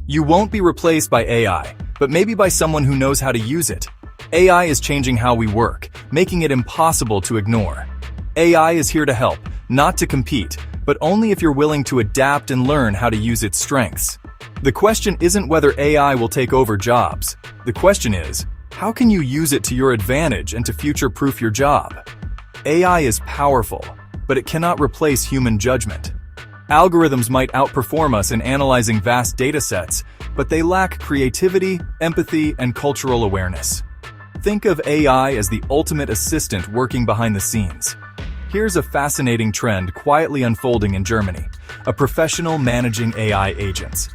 You won't be replaced by AI, but maybe by someone who knows how to use it. AI is changing how we work, making it impossible to ignore. AI is here to help, not to compete, but only if you're willing to adapt and learn how to use its strengths. The question isn't whether AI will take over jobs. The question is, how can you use it to your advantage and to future-proof your job? AI is powerful, but it cannot replace human judgment. Algorithms might outperform us in analyzing vast data sets, but they lack creativity, empathy, and cultural awareness. Think of AI as the ultimate assistant working behind the scenes. Here's a fascinating trend quietly unfolding in Germany: a professional managing AI agents.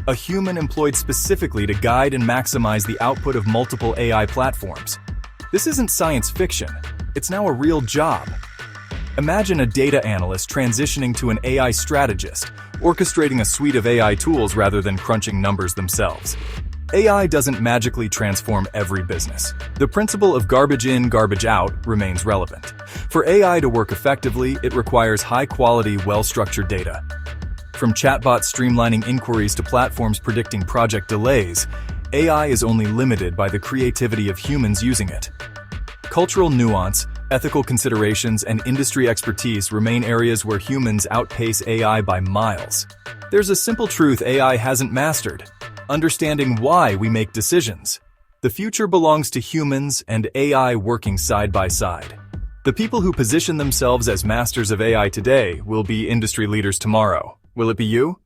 A human employed specifically to guide and maximize the output of multiple AI platforms. This isn't science fiction, it's now a real job. Imagine a data analyst transitioning to an AI strategist, orchestrating a suite of AI tools rather than crunching numbers themselves. AI doesn't magically transform every business. The principle of garbage in, garbage out remains relevant. For AI to work effectively, it requires high-quality, well-structured data. From chatbots streamlining inquiries to platforms predicting project delays, AI is only limited by the creativity of humans using it. Cultural nuance, ethical considerations, and industry expertise remain areas where humans outpace AI by miles. There's a simple truth AI hasn't mastered: understanding why we make decisions. The future belongs to humans and AI working side by side. The people who position themselves as masters of AI today will be industry leaders tomorrow. Will it be you?